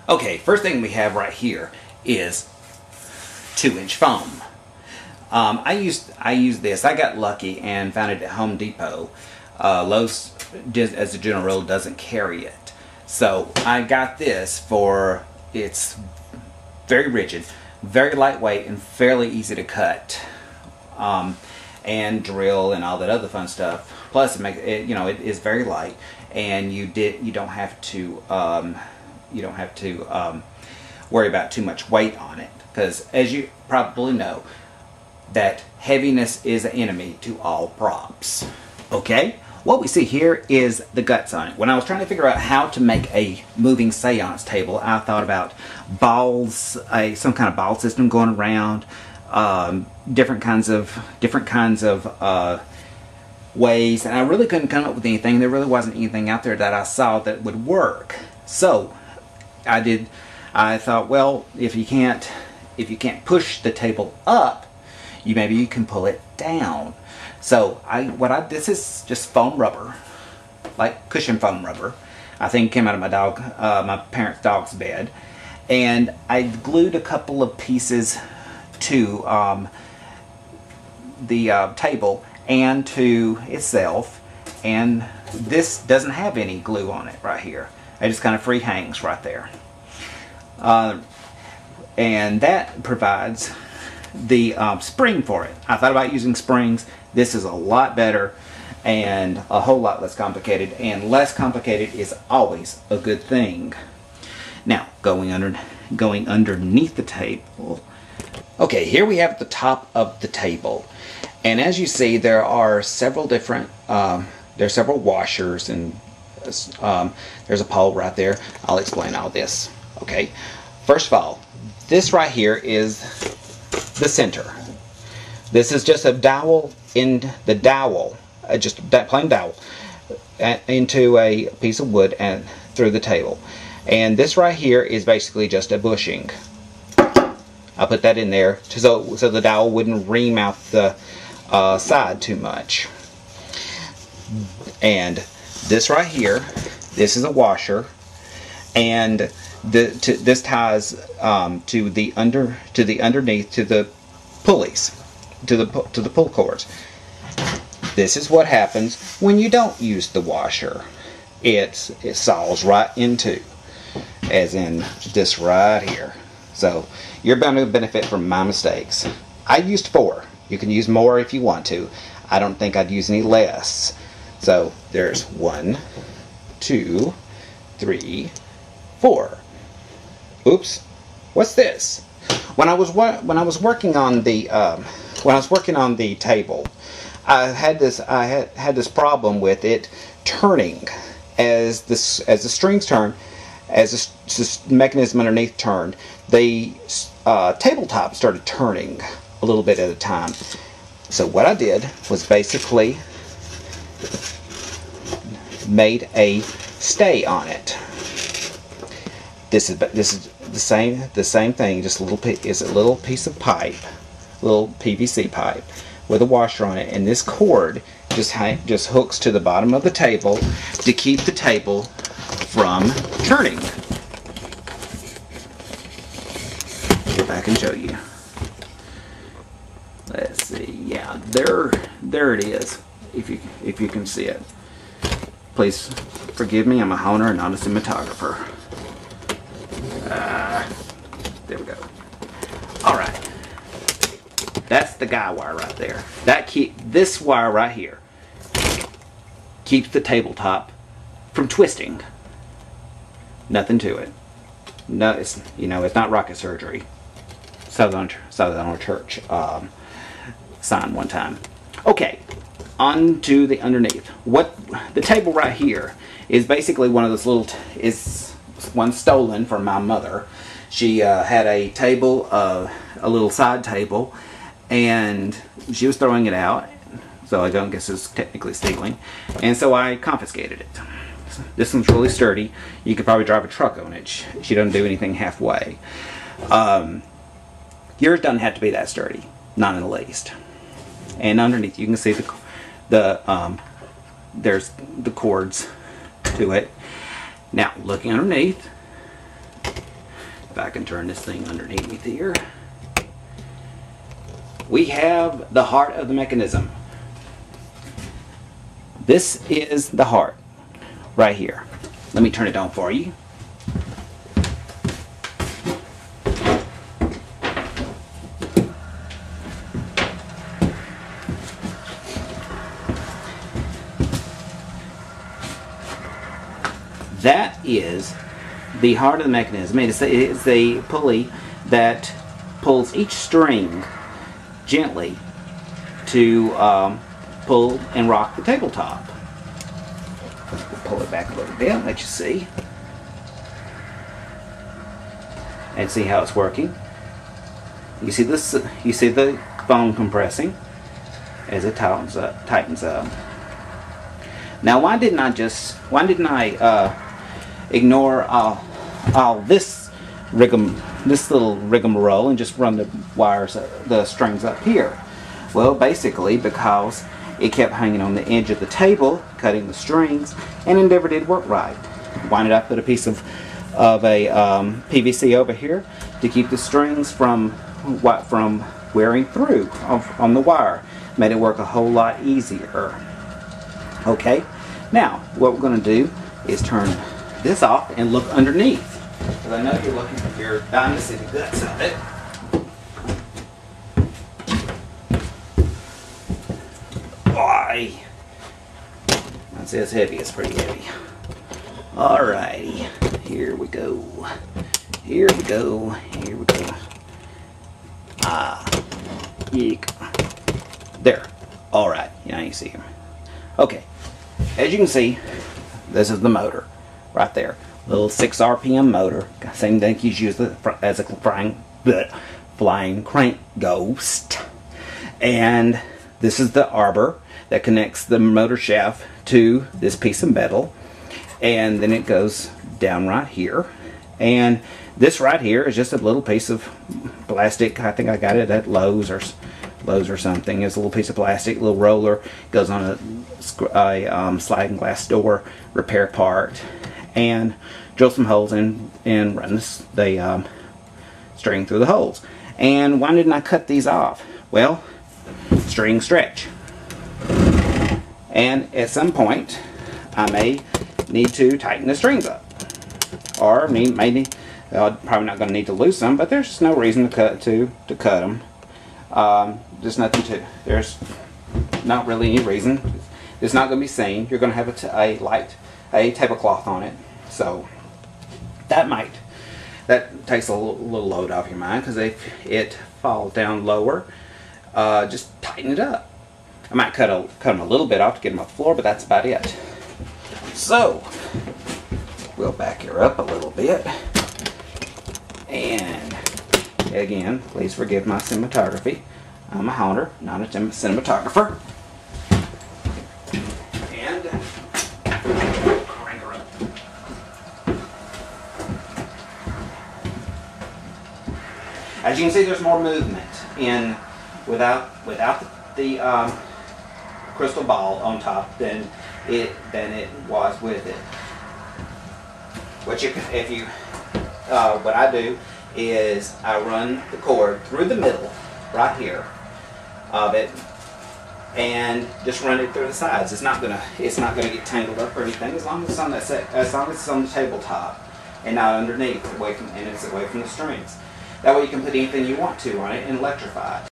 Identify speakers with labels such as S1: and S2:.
S1: Okay, first thing we have right here is 2-inch foam. I used this. I got lucky and found it at Home Depot. Lowe's, as a general rule, doesn't carry it. So I got this for, it's very rigid, very lightweight, and fairly easy to cut. And drill and all that other fun stuff. Plus, it is very light, and you don't have to worry about too much weight on it, because as you probably know, that heaviness is an enemy to all props. Okay, what we see here is the guts on it. When I was trying to figure out how to make a moving seance table, I thought about balls, some kind of ball system going around, different kinds of ways, and I really couldn't come up with anything. There really wasn't anything out there that I saw that would work. So I thought, well, if you can't push the table up, maybe you can pull it down. So this is just foam rubber, like cushion foam rubber. I think it came out of my parents' dog's bed, and I glued a couple of pieces to the table and to itself, and this doesn't have any glue on it right here. It just kind of free hangs right there, and that provides the spring for it. I thought about using springs. This is a lot better and a whole lot less complicated, and less complicated is always a good thing. Now, going underneath the table. Okay, here we have the top of the table, and as you see, there are several different there's several washers, and there's a pole right there. I'll explain all this. Okay, first of all, this right here is the center. This is just a dowel in the dowel, just that plain dowel, into a piece of wood and through the table. And this right here is basically just a bushing. I put that in there so the dowel wouldn't ream out the side too much. And this right here, this is a washer, and this ties to the underneath, to the pulleys, to the pull cords. This is what happens when you don't use the washer. It saws right into, as in this right here. So you're bound to benefit from my mistakes. I used 4. You can use more if you want to. I don't think I'd use any less. So there's 1, 2, 3, 4. Oops, what's this? When I was working on the table, I had this problem with it turning as the strings turn, as the mechanism underneath turned. The tabletop started turning a little bit at a time. So what I did was basically made a stay on it. This is the same thing, just a little piece of pipe, little PVC pipe with a washer on it, and this cord just hooks to the bottom of the table to keep the table from turning. Get back and show you. Let's see. Yeah, there it is. If you can see it. Please forgive me. I'm a honer and not a cinematographer. There we go. All right. That's the guy wire right there. This wire right here keeps the tabletop from twisting. Nothing to it. No, it's not rocket surgery. Southern Church sign one time. Okay, on to the underneath. The table right here is basically one of those little. Is one stolen from my mother. She had a table, a little side table, and she was throwing it out, so I don't guess it's technically stealing, and so I confiscated it. This one's really sturdy. You could probably drive a truck on it. She doesn't do anything halfway. Yours doesn't have to be that sturdy, not in the least. And underneath, you can see there's the cords to it. Now, looking underneath, if I can turn this thing underneath here. We have the heart of the mechanism. This is the heart right here. Let me turn it on for you. That is the heart of the mechanism. It's a pulley that pulls each string gently to pull and rock the tabletop. We'll pull it back a little bit, let you see. And see how it's working. You see this? You see the foam compressing as it tightens up. Now, why didn't I ignore all this little rigmarole and just run the wires, the strings up here? Well, basically because it kept hanging on the edge of the table, cutting the strings, and it never did work right. Why did I put a piece of a PVC over here to keep the strings from wearing through on the wire? Made it work a whole lot easier. Okay, now what we're going to do is turn this off and look underneath, because I know you're dying to see the guts of it. Boy, that's as heavy. It's pretty heavy. Alrighty, here we go. Here we go. Here we go. Eek. There. Alright, now you see him. Okay, as you can see, this is the motor right there. Little 6 RPM motor. Same thing you use as a flying crank ghost. And this is the arbor that connects the motor shaft to this piece of metal. And then it goes down right here. And this right here is just a little piece of plastic. I think I got it at Lowe's or something. It's a little piece of plastic, little roller, goes on a sliding glass door repair part, and drill some holes in and run the string through the holes. And why didn't I cut these off? Well, string stretch, and at some point I may need to tighten the strings up, or probably not going to need to loosen them, but there's no reason to cut them. There's nothing to. There's not really any reason. It's not going to be seen. You're going to have a tablecloth on it, so that takes a little load off your mind, because if it falls down lower, just tighten it up. I might cut them a little bit off to get them off the floor, but that's about it. So we'll back her up a little bit, and again, please forgive my cinematography. I'm a haunter, not a cinematographer. And crank her up. As you can see, there's more movement without the crystal ball on top than it was with it. What I do is I run the cord through the middle, right here, of it, and just run it through the sides. It's not gonna get tangled up or anything, as long as it's on the tabletop and not underneath, and it's away from the strings. That way you can put anything you want to on it and electrify it.